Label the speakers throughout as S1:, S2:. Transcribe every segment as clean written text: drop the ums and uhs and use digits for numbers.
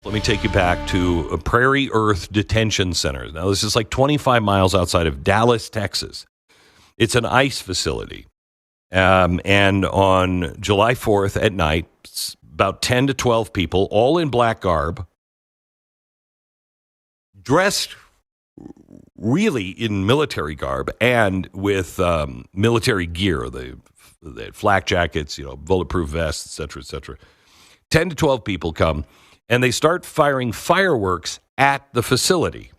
S1: Let me take you back to a Prairie Earth Detention Center. Now, this is like 25 miles outside of Dallas, Texas. It's an ICE facility. And on July 4th at night, about 10 to 12 people, all in black garb, dressed really in military garb and with military gear, the flak jackets, bulletproof vests, et cetera, et cetera. 10 to 12 people come, and they start firing fireworks at the facility.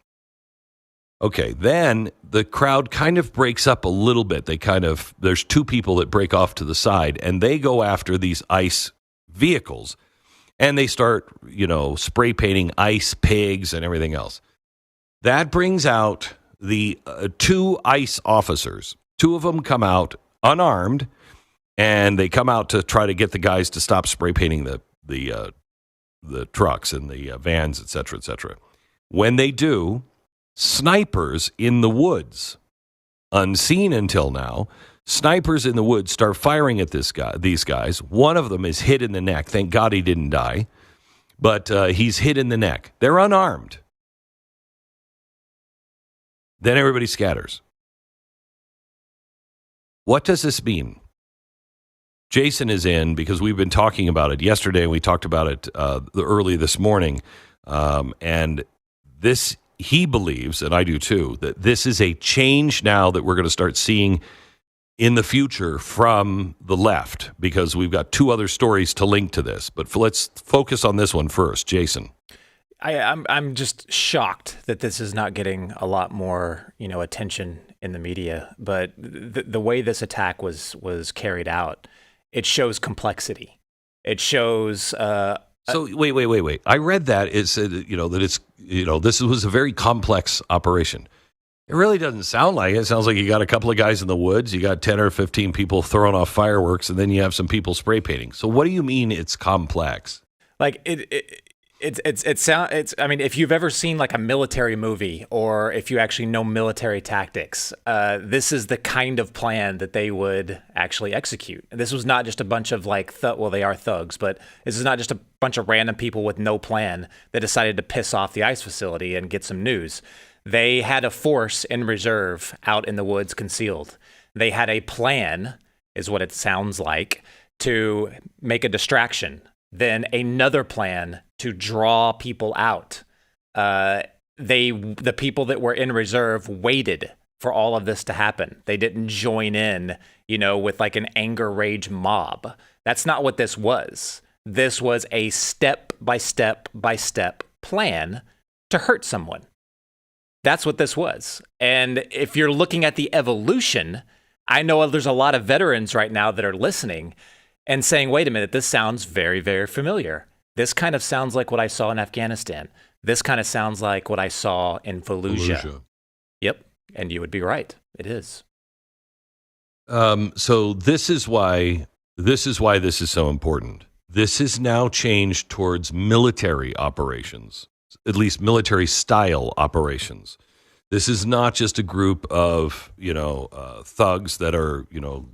S1: Okay, then the crowd kind of breaks up a little bit. There's two people that break off to the side, and they go after these ICE vehicles, and they start, spray painting ICE pigs and everything else. That brings out the two ICE officers. Two of them come out unarmed, and they come out to try to get the guys to stop spray painting the trucks and the vans, et cetera, et cetera. When they do, snipers in the woods, unseen until now, snipers in the woods start firing at these guys. One of them is hit in the neck. Thank God he didn't die, but he's hit in the neck. They're unarmed. Then everybody scatters. What does this mean? Jason is in because we've been talking about it yesterday, and we talked about it early this morning. And this, he believes, and I do too, that this is a change now that we're going to start seeing in the future from the left, because we've got two other stories to link to this. But let's focus on this one first. Jason.
S2: I'm just shocked that this is not getting a lot more, attention in the media. But the way this attack was carried out, it shows complexity. It shows.
S1: So wait. I read that it said that it's this was a very complex operation. It really doesn't sound like it. It sounds like you got a couple of guys in the woods, you got 10 or 15 people throwing off fireworks, and then you have some people spray painting. So what do you mean it's complex?
S2: Like I mean, if you've ever seen like a military movie, or if you actually know military tactics, this is the kind of plan that they would actually execute. This was not just a bunch of they are thugs, but this is not just a bunch of random people with no plan that decided to piss off the ICE facility and get some news. They had a force in reserve out in the woods concealed. They had a plan, is what it sounds like, to make a distraction. Then another plan to draw people out. The people that were in reserve waited for all of this to happen. They didn't join in, with like an anger rage mob. That's not what this was. This was a step by step plan to hurt someone. That's what this was. And if you're looking at the evolution, I know there's a lot of veterans right now that are listening and saying, wait a minute, this sounds very, very familiar. This kind of sounds like what I saw in Afghanistan. This kind of sounds like what I saw in Fallujah. Yep. And you would be right. It is.
S1: So this is why this is so important. This is now changed towards military operations, at least military style operations. This is not just a group of, thugs that are,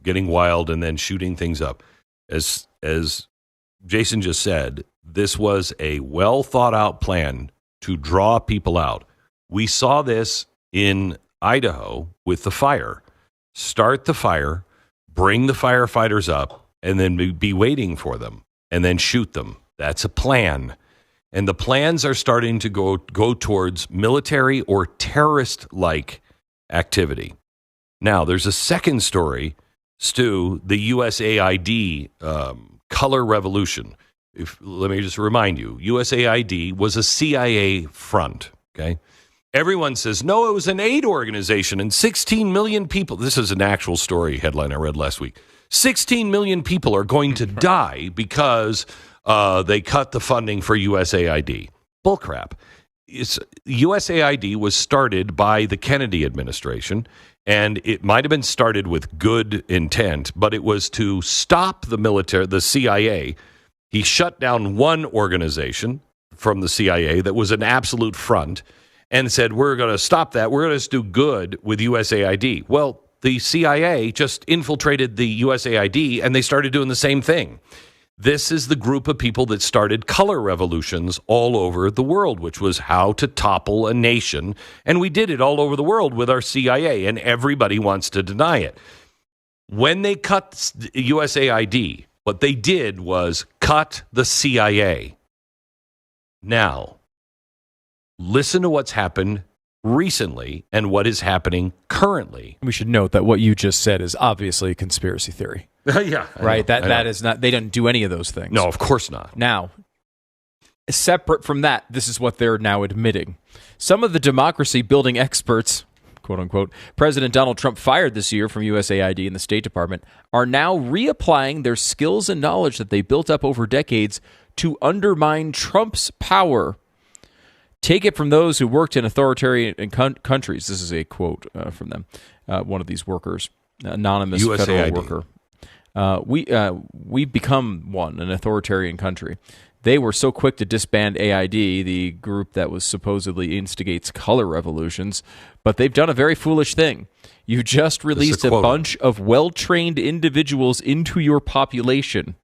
S1: getting wild and then shooting things up. As Jason just said, this was a well thought out plan to draw people out. We saw this in Idaho with the fire. Start the fire, bring the firefighters up, and then be waiting for them, and then shoot them. That's a plan. And the plans are starting to go towards military or terrorist-like activity. Now, there's a second story, Stu, the USAID color revolution. Let me just remind you, USAID was a CIA front, okay? Everyone says, no, it was an aid organization and 16 million people. This is an actual story headline I read last week. 16 million people are going to die because they cut the funding for USAID. Bullcrap. USAID was started by the Kennedy administration, and it might have been started with good intent, but it was to stop the military, the CIA. He shut down one organization from the CIA that was an absolute front and said, we're going to stop that. We're going to do good with USAID. Well, the CIA just infiltrated the USAID, and they started doing the same thing. This is the group of people that started color revolutions all over the world, which was how to topple a nation. And we did it all over the world with our CIA, and everybody wants to deny it. When they cut USAID, what they did was cut the CIA. Now, listen to what's happened recently and what is happening currently.
S3: We should note that what you just said is obviously a conspiracy theory.
S1: Yeah.
S3: Right? That is not, they don't do any of those things.
S1: No, of course not.
S3: Now, separate from that, this is what they're now admitting. Some of the democracy building experts, quote unquote, President Donald Trump fired this year from USAID and the State Department, are now reapplying their skills and knowledge that they built up over decades to undermine Trump's power. Take it from those who worked in authoritarian countries. This is a quote from them, one of these workers, anonymous
S1: USAID.
S3: federal worker. We've become an authoritarian country. They were so quick to disband AID, the group that was supposedly instigates color revolutions, but they've done a very foolish thing. You just released a bunch of well-trained individuals into your population.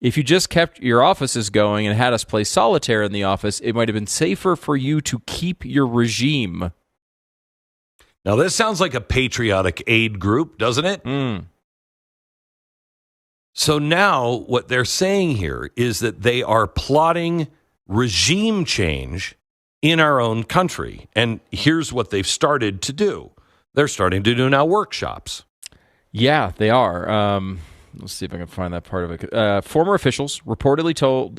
S3: If you just kept your offices going and had us play solitaire in the office, it might have been safer for you to keep your regime.
S1: Now, this sounds like a patriotic aid group, doesn't it? So now what they're saying here is that they are plotting regime change in our own country. And here's what they've started to do. They're starting to do now workshops.
S3: Yeah, they are. Let's see if I can find that part of it. Former officials reportedly told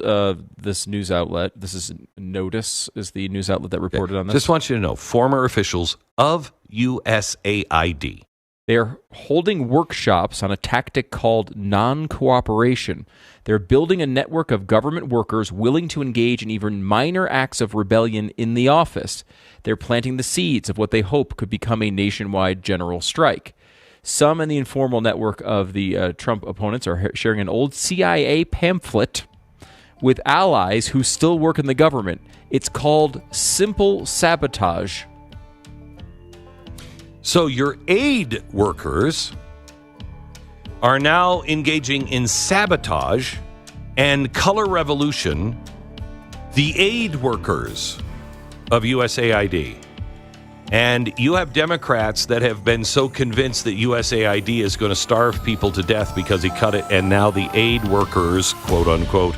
S3: this news outlet, this is Notice, is the news outlet that reported on this.
S1: Just want you to know, former officials of USAID.
S3: They're holding workshops on a tactic called non-cooperation. They're building a network of government workers willing to engage in even minor acts of rebellion in the office. They're planting the seeds of what they hope could become a nationwide general strike. Some in the informal network of the Trump opponents are sharing an old CIA pamphlet with allies who still work in the government. It's called Simple Sabotage.
S1: So your aid workers are now engaging in sabotage and color revolution, the aid workers of USAID. And you have Democrats that have been so convinced that USAID is going to starve people to death because he cut it, and now the aid workers, quote unquote,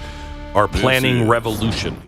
S1: are planning revolution.